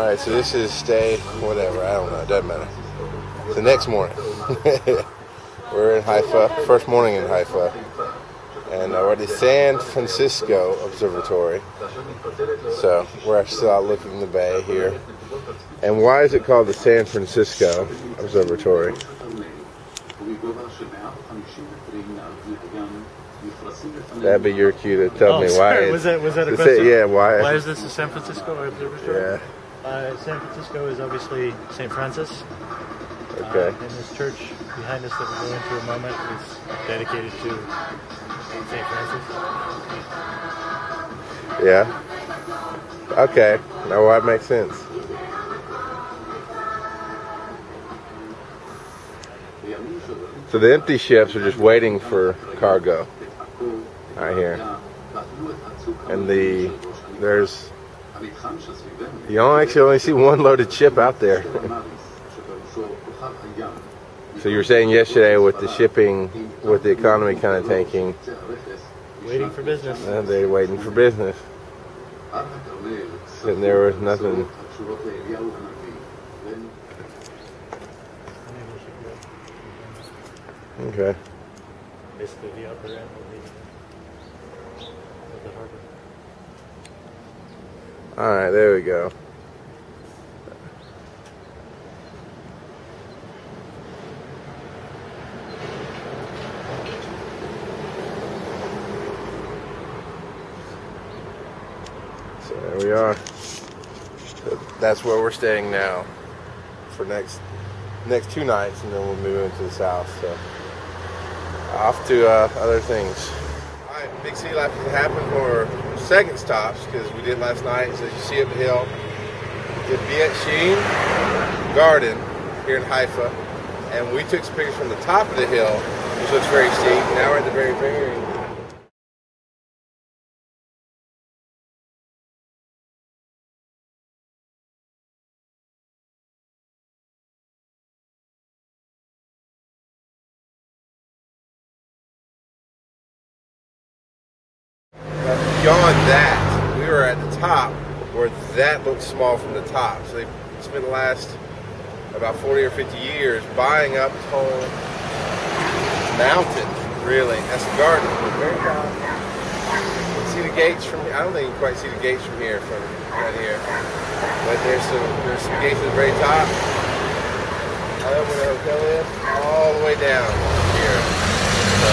Alright, so this is stay, whatever, I don't know, it doesn't matter. It's the next morning. We're in Haifa, first morning in Haifa. And we're at the San Francisco Observatory. So we're still out looking in the bay here. And why is it called the San Francisco Observatory? That'd be your cue to tell me why. Was that a question? Yeah, why? Why is this the San Francisco Observatory? Yeah. San Francisco is obviously St. Francis. Okay. And this church behind us that we'll go into a moment is dedicated to St. Francis. Yeah. Okay. Now that makes sense. So the empty ships are just waiting for cargo right here. And there's you actually only see one loaded ship out there. So you were saying yesterday with the shipping, with the economy kind of tanking, waiting for business. They're waiting for business. And there was nothing. Okay. Basically the upper end of the harbor. Alright, there we go. So there we are. So that's where we're staying now for next 2 nights, and then we'll move into the south. So off to other things. All right, big city life can happen for second stops because we did last night. So as you see up the hill, the Bahai Garden here in Haifa, and we took some pictures from the top of the hill, which looks very steep. Now we're at the very beyond that, we were at the top where that looks small from the top. So they spent the last about 40 or 50 years buying up this whole mountain, really. That's the garden. Very tall. You can see the gates from here. I don't think you can quite see the gates from here, from right here. But there's some gates at the very top. I know where the hotel is. All the way down here. So,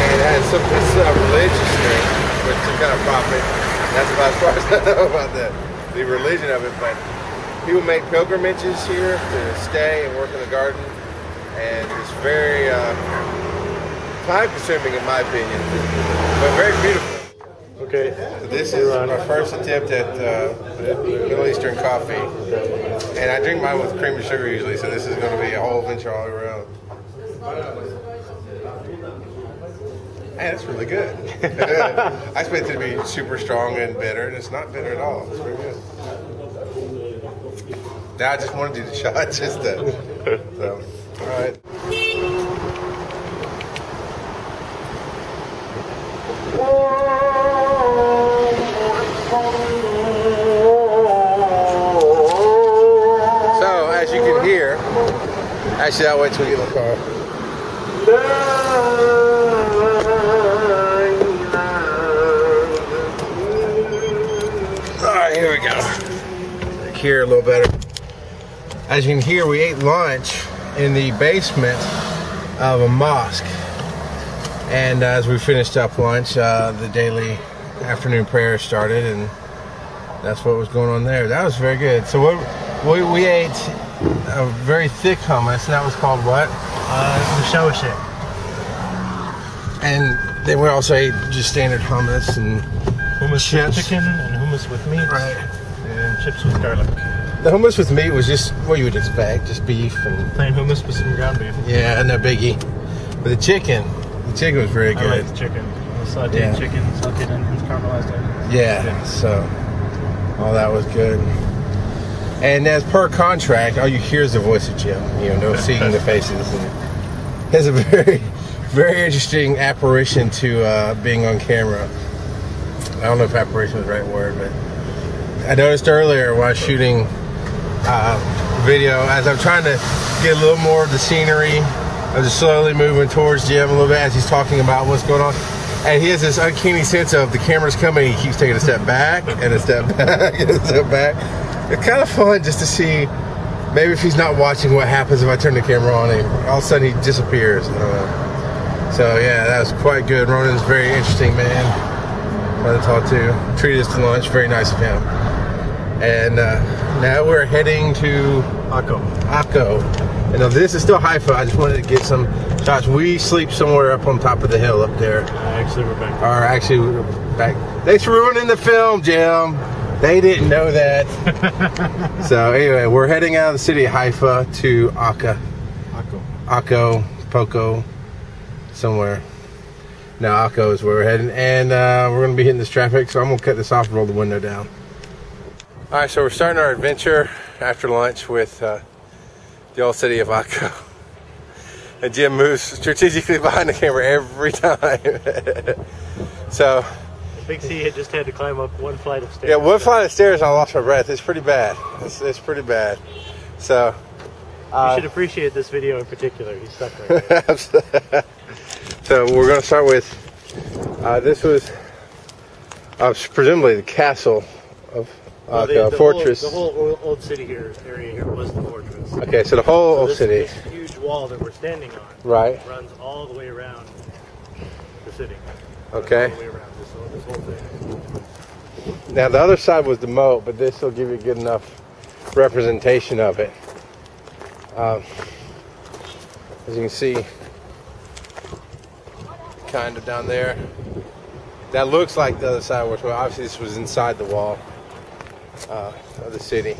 and it has some religious thing, with some kind of prophet. That's about as far as I know about the religion of it. But people make pilgrimages here to stay and work in the garden, and it's very time-consuming in my opinion, but very beautiful. Okay. So this is my first attempt at Middle Eastern coffee, and I drink mine with cream and sugar usually. So this is going to be a whole adventure all around. Hey, that's really good. I expected it to be super strong and bitter, and it's not bitter at all. It's pretty good. Now I just want to do the shot, just to. So, all right. So, as you can hear, actually, I'll wait till we get in the car. Here we go. Here a little better. As you can hear, we ate lunch in the basement of a mosque. And as we finished up lunch, the daily afternoon prayer started, and that's what was going on there. That was very good. So we ate a very thick hummus, and that was called what? Mashawashik. And then we also ate just standard hummus and Hummus with chicken and hummus with meat. Right. And chips with garlic. The hummus with meat was just what you would expect, just beef and plain hummus with some ground beef. Yeah, no biggie. But the chicken was very good. I like the chicken. Sauteed chicken, sauteed onions, caramelized onions. Yeah, so all that was good. And as per contract, all you hear is the voice of Jim. You know, no seeing the faces. And he has a very, very interesting apparition to being on camera. I don't know if apparition is the right word, but I noticed earlier when I was shooting video, as I'm trying to get a little more of the scenery, I'm just slowly moving towards Jim a little bit as he's talking about what's going on. And he has this uncanny sense of the camera's coming, he keeps taking a step back and a step back and a step back. It's kind of fun just to see, maybe if he's not watching, what happens if I turn the camera on and all of a sudden he disappears. I don't know. So yeah, that was quite good. Ronan's a very interesting man. Fun to talk to. Treated us to lunch, very nice of him. And now we're heading to Akko. And now this is still Haifa. I just wanted to get some shots. We sleep somewhere up on top of the hill up there. Actually, we're back. Or actually, we're back. Thanks for ruining the film, Jim. They didn't know that. So anyway, we're heading out of the city of Haifa to Akko, Poko, somewhere. Now Akko is where we're heading, and we're going to be hitting this traffic. So I'm going to cut this off and roll the window down. All right, so we're starting our adventure after lunch with the old city of Akko. And Jim moves strategically behind the camera every time. So Big C had just had to climb up one flight of stairs. yeah, one flight of stairs and I lost my breath. It's pretty bad. It's pretty bad. So you should appreciate this video in particular. He's stuck right there. So we're going to start with this was presumably the castle of Akko, fortress. The whole old city area here was the fortress. Okay, so the whole old city. This huge wall that we're standing on, right, runs all the way around the city. Okay. All the way around this whole thing. Now the other side was the moat, but this will give you a good enough representation of it. As you can see, kind of down there. That looks like the other side, which obviously this was inside the wall of the city.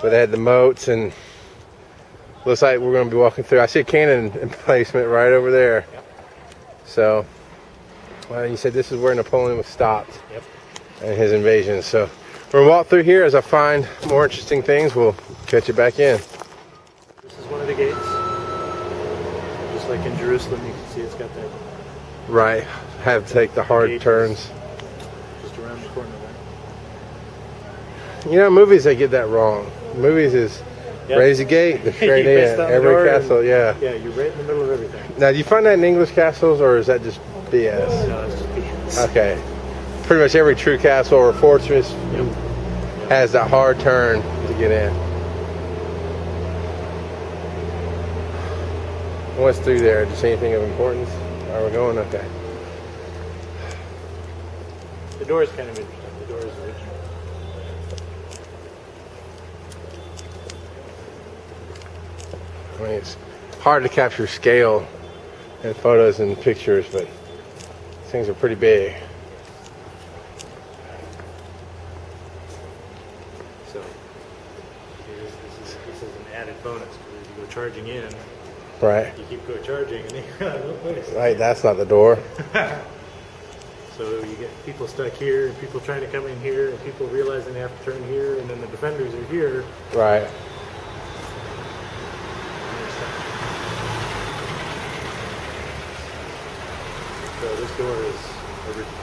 But they had the moats, and looks like we're going to be walking through. I see a cannon emplacement right over there. Yep. So, well, you said this is where Napoleon was stopped. Yep. And his invasion. So we're going to walk through here. As I find more interesting things, we'll catch you back in. This is one of the gates. Just like in Jerusalem, you can see it's got that. Right. Have to take the hard turns. Just around the corner there. You know, movies, they get that wrong. Movies is raise the gate, the straight in. Every castle, yeah. Yeah, you're right in the middle of everything. Now, do you find that in English castles, or is that just BS? No, it's just BS. Okay. Pretty much every true castle or fortress has that hard turn to get in. What's through there? Just anything of importance? Are we going? Okay. The door is kind of interesting. The door is original. I mean, it's hard to capture scale in photos and pictures, but these things are pretty big. So, this is an added bonus, because if you go charging in, right, you keep going charging, and then you're out of place. Right, that's not the door. So you get people stuck here, and people trying to come in here, and people realizing they have to turn here, and then the defenders are here. Right. So this door is original.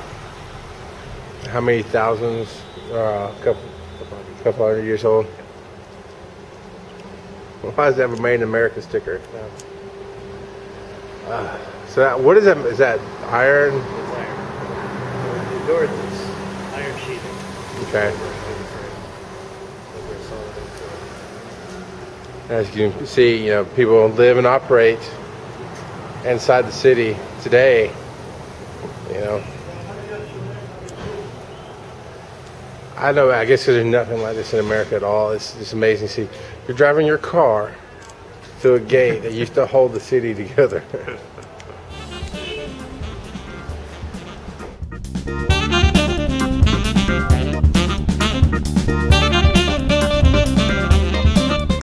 How many thousands? A couple hundred years old. Well, why does it have a Made in America sticker? So that, what is that? Is that iron? It's iron. The door is iron sheeting. Okay. As you can see, you know, people live and operate inside the city today. You know, I know. I guess because there's nothing like this in America at all. It's just amazing to see. You're driving your car through a gate that used to hold the city together.